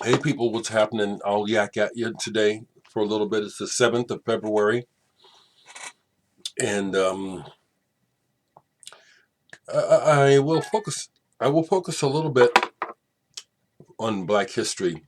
Hey people, what's happening? I'll yak at you today for a little bit. It's the 7th of February, and I will focus. I will focus a little bit on Black history,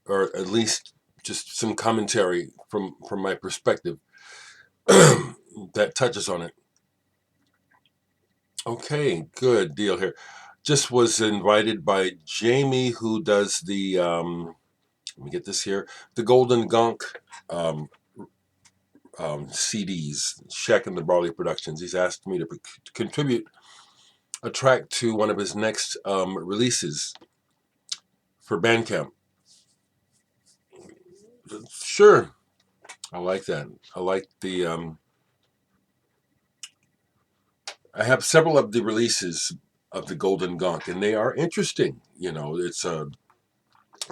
or at least just some commentary from my perspective that touches on it. Okay, good deal here. Just was invited by Jamie, who does the let me get this here, the Golden Gonk um, CDs, Shaq and the Brawley Productions. He's asked me to contribute a track to one of his next releases for Bandcamp. Sure, I like that. I like the. I have several of the releases of the Golden Gonk, and they are interesting. You know, it's a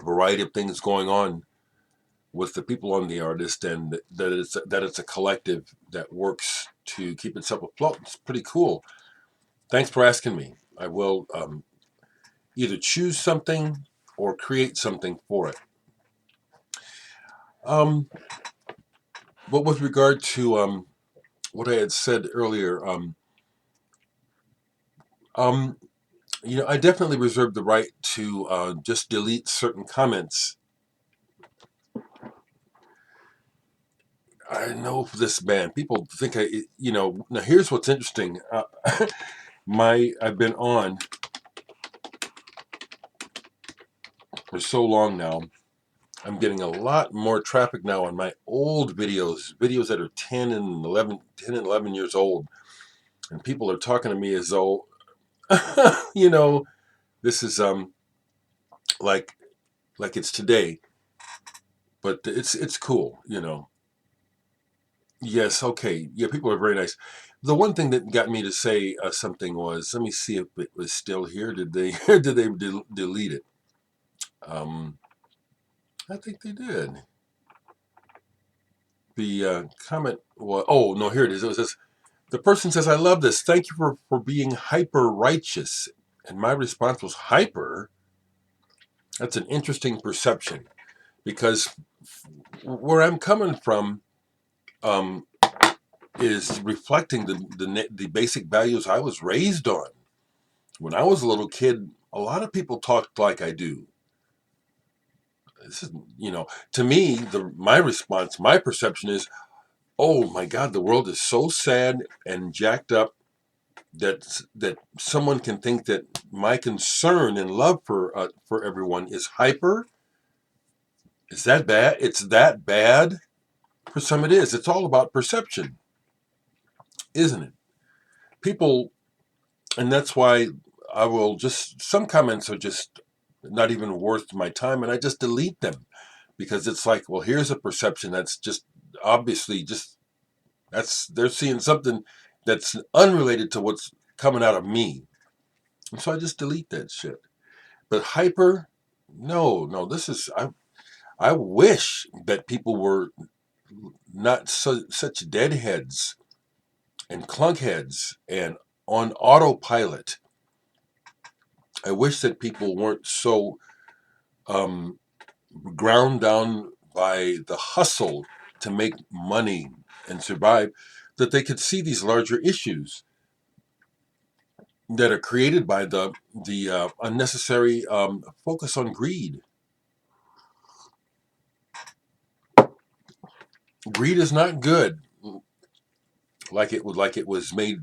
variety of things going on with the people on the artist, and that it's a collective that works to keep itself afloat. It's pretty cool. Thanks for asking me. I will either choose something or create something for it. Um, but with regard to what I had said earlier, um, I definitely reserve the right to just delete certain comments. I know this band. People think Now here's what's interesting. I've been on for so long now. I'm getting a lot more traffic now on my old videos that are 10 and 11 years old, and people are talking to me as though, you know, this is like it's today, but it's cool. Yes, okay, yeah, people are very nice. The one thing that got me to say something was, let me see if it was still here. Did they did they delete it? Um, I think they did. The comment was, oh no, here it is. It was this. The person says, "I love this. Thank you for being hyper righteous." And my response was, "Hyper." That's an interesting perception because where I'm coming from um, is reflecting the basic values I was raised on. When I was a little kid, a lot of people talked like I do. This is, to me, my response, my perception is, oh my God, the world is so sad and jacked up that someone can think that my concern and love for everyone is hyper. Is that bad? It's that bad. For some, it is. It's all about perception, isn't it? People, and that's why I will just, some comments are just not even worth my time, and I just delete them because it's like, well, here's a perception that's just obviously just, they're seeing something that's unrelated to what's coming out of me. And so I just delete that shit. But hyper, no, no, I wish that people were not such deadheads and clunkheads and on autopilot. I wish that people weren't so um, ground down by the hustle to make money and survive, that they could see these larger issues that are created by the unnecessary focus on greed. Greed is not good, like it was made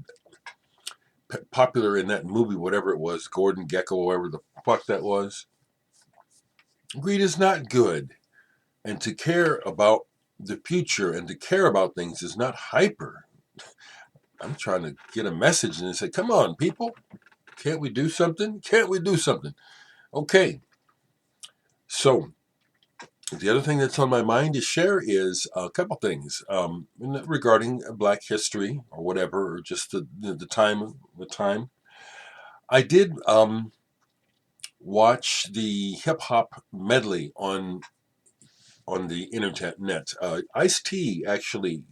popular in that movie, whatever it was, Gordon Gecko, whatever the fuck that was. Greed is not good, and to care about the future and to care about things is not hyper. I'm trying to get a message and say, come on, people, can't we do something? Can't we do something? Okay, so the other thing that's on my mind to share is a couple things regarding Black history or whatever, or just the time. The time I did watch the hip hop medley on the internet. Ice T actually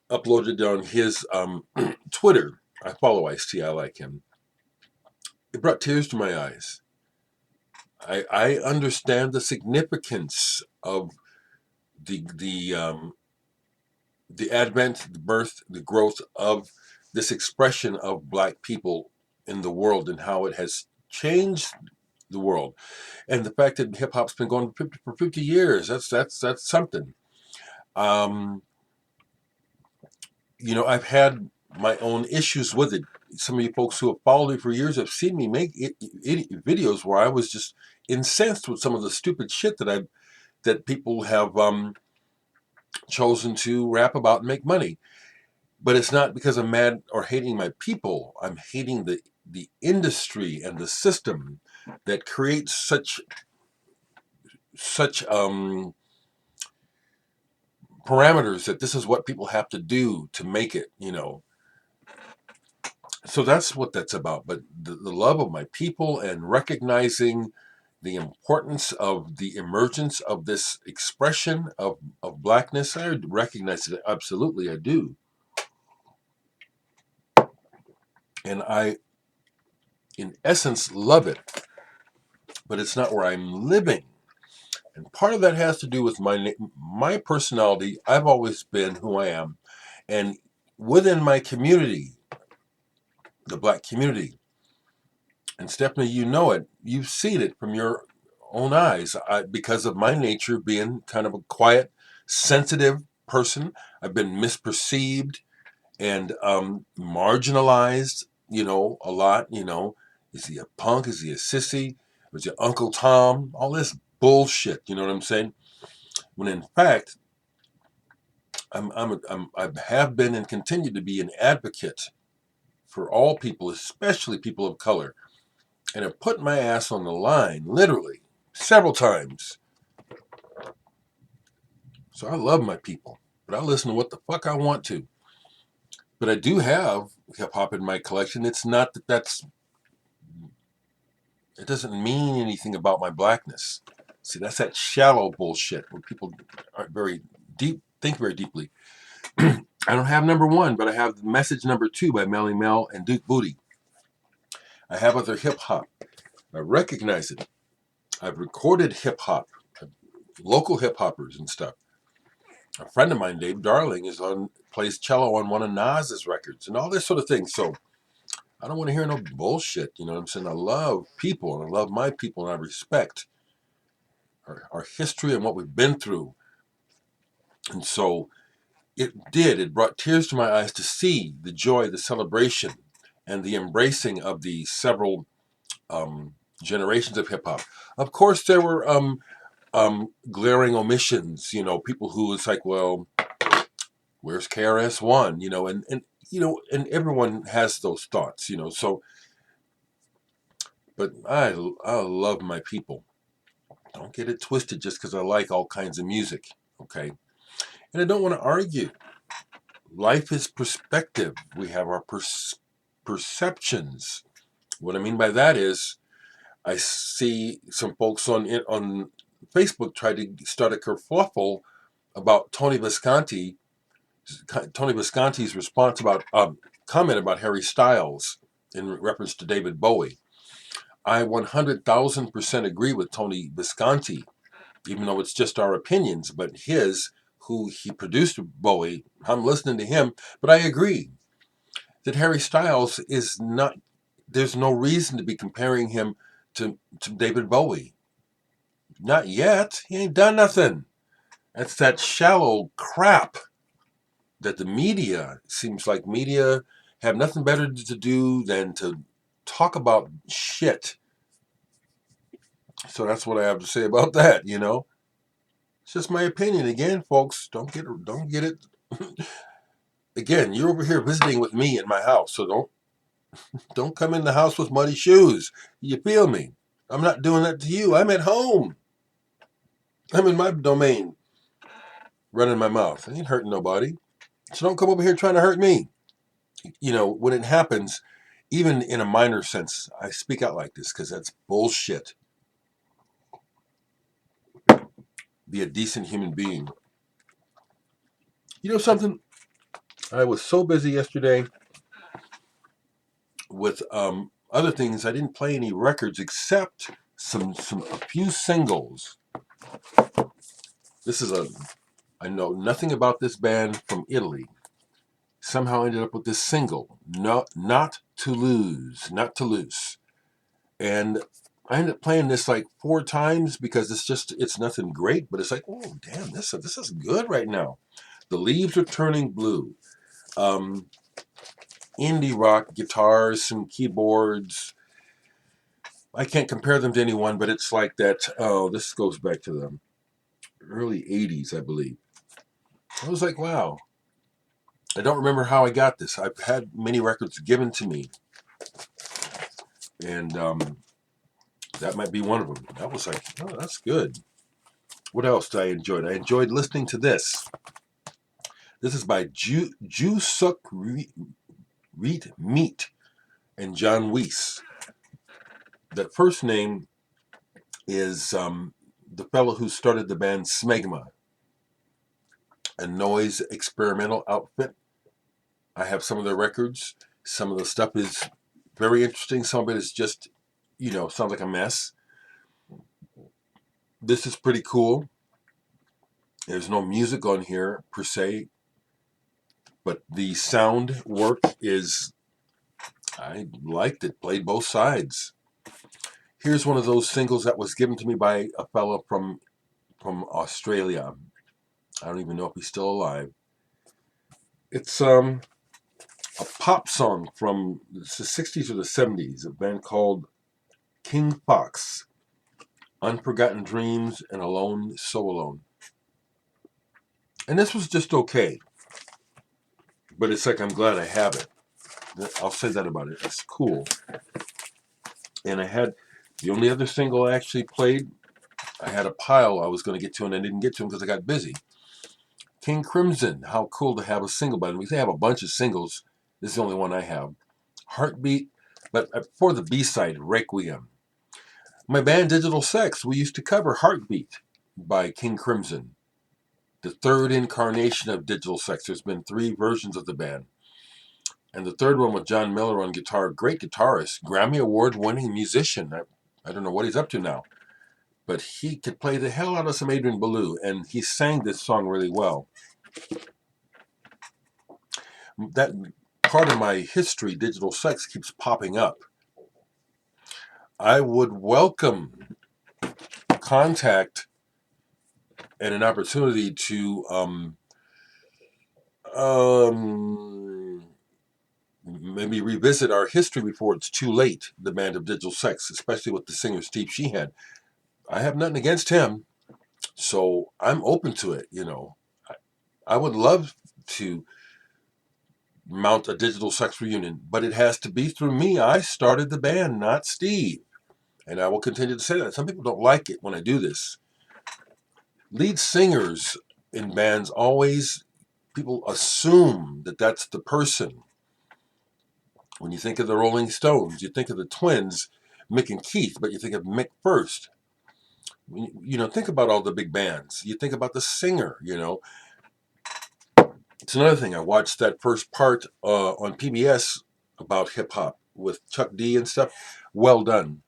uploaded on his Twitter. I follow Ice T. I like him. It brought tears to my eyes. I understand the significance of the the advent, the birth, the growth of this expression of black people in the world and how it has changed the world. And the fact that hip hop's been going for 50 years, that's something. Um, I've had my own issues with it. Some of you folks who have followed me for years have seen me make videos where I was just incensed with some of the stupid shit that people have chosen to rap about and make money. But it's not because I'm mad or hating my people. I'm hating the industry and the system that creates such parameters that this is what people have to do to make it. So that's what that's about. But the love of my people and recognizing the importance of the emergence of this expression of blackness, I recognize it. Absolutely, I do. And I, in essence, love it. But it's not where I'm living. And part of that has to do with my personality. I've always been who I am. And within my community, the black community, and Stephanie, you know it. You've seen it from your own eyes. Because of my nature being kind of a quiet, sensitive person, I've been misperceived and marginalized, a lot. Is he a punk? Is he a sissy? Was your Uncle Tom? All this bullshit, you know what I'm saying? When in fact, I have been and continue to be an advocate for all people, especially people of color, and have put my ass on the line, literally, several times. So I love my people, but I listen to what the fuck I want to. But I do have hip hop in my collection. It's not it doesn't mean anything about my blackness. See, that's that shallow bullshit where people aren't very deep, think very deeply. I don't have number one, but I have message number two by Melly Mel and Duke Booty. I have other hip hop. I recognize it. I've recorded hip hop, local hip hoppers and stuff. A friend of mine, Dave Darling, plays cello on one of Nas's records and all this sort of thing. So I don't want to hear no bullshit. You know what I'm saying? I love people and I love my people and I respect our history and what we've been through. And so it brought tears to my eyes to see the joy, the celebration, and the embracing of the several generations of hip hop. Of course, there were glaring omissions. People who it's like, well, where's KRS-One? And everyone has those thoughts. So, but I love my people. Don't get it twisted just because I like all kinds of music, okay? And I don't want to argue. Life is perspective. We have our perceptions. What I mean by that is, I see some folks on Facebook try to start a kerfuffle about Tony Visconti's response about comment about Harry Styles in reference to David Bowie. I 100,000% agree with Tony Visconti, even though it's just our opinions, but who he produced Bowie, I'm listening to him, but I agree that Harry Styles is not, there's no reason to be comparing him to David Bowie. Not yet. He ain't done nothing. That's that shallow crap that the media, seems like media have nothing better to do than to talk about shit. So that's what I have to say about that. It's just my opinion. Again, folks, don't get it. Again, you're over here visiting with me in my house, so don't come in the house with muddy shoes. You feel me? I'm not doing that to you. I'm at home. I'm in my domain, running my mouth. I ain't hurting nobody. So don't come over here trying to hurt me. When it happens, even in a minor sense, I speak out like this because that's bullshit. Be a decent human being. You know something? I was so busy yesterday with other things. I didn't play any records except a few singles. This is I know nothing about this band from Italy. Somehow ended up with this single, Not to Lose, Not to Loose. And I ended up playing this like 4 times because it's nothing great, but it's like, oh damn, this is good right now. The Leaves Are Turning Blue. Indie rock guitars, some keyboards. I can't compare them to anyone, but it's like that. Oh, this goes back to the early 80s, I believe. I was like, wow. I don't remember how I got this. I've had many records given to me, and that might be one of them. That was like, oh, that's good. What else did I enjoy? I enjoyed listening to this. This is by Ju Suk Reet Meat and John Weiss. That first name is the fellow who started the band Smegma, a noise experimental outfit. I have some of their records. Some of the stuff is very interesting. Some of it is just, sounds like a mess. This is pretty cool. There's no music on here per se, but the sound work is, I liked it. Played both sides. Here's one of those singles that was given to me by a fellow from Australia. I don't even know if he's still alive. It's a pop song from the 60s or the 70s, a band called King Fox, Unforgotten Dreams and Alone, So Alone. And this was just okay, but it's like I'm glad I have it. I'll say that about it. It's cool. And I had the only other single I actually played, I had a pile I was going to get to and I didn't get to them because I got busy. King Crimson, how cool to have a single by them. They have a bunch of singles. This is the only one I have. Heartbeat, but for the B-side, Requiem. My band Digital Sex, we used to cover Heartbeat by King Crimson. The third incarnation of Digital Sex. There's been 3 versions of the band. And the third one with John Miller on guitar, great guitarist, Grammy Award-winning musician. I don't know what he's up to now, but he could play the hell out of some Adrian Belew, and he sang this song really well. That part of my history, Digital Sex, keeps popping up. I would welcome contact and an opportunity to maybe revisit our history before it's too late, the band of Digital Sex, especially with the singer Steve Sheehan. I have nothing against him, so I'm open to it, I would love to mount a Digital Sex reunion, but it has to be through me. I started the band, not Steve. And I will continue to say that. Some people don't like it when I do this. Lead singers in bands always, people assume that that's the person. When you think of the Rolling Stones, you think of the twins, Mick and Keith, but you think of Mick first. Think about all the big bands. You think about the singer, It's another thing. I watched that first part on PBS about hip hop with Chuck D and stuff. Well done.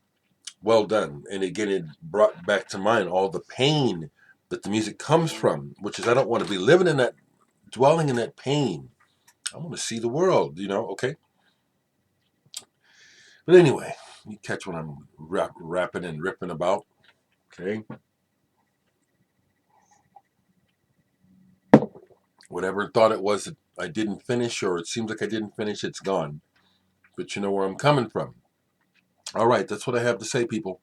Well done. And again, it brought back to mind all the pain that the music comes from, which is I don't want to be living in that, dwelling in that pain. I want to see the world, okay? But anyway, you catch what I'm rapping and ripping about, okay? Whatever thought it was that I didn't finish, or it seems like I didn't finish, it's gone. But you know where I'm coming from. All right, that's what I have to say, people.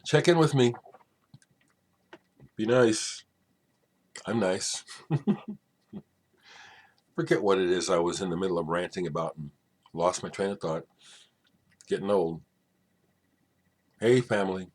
Check in with me. Be nice. I'm nice. Forget what it is I was in the middle of ranting about and lost my train of thought. Getting old. Hey, family.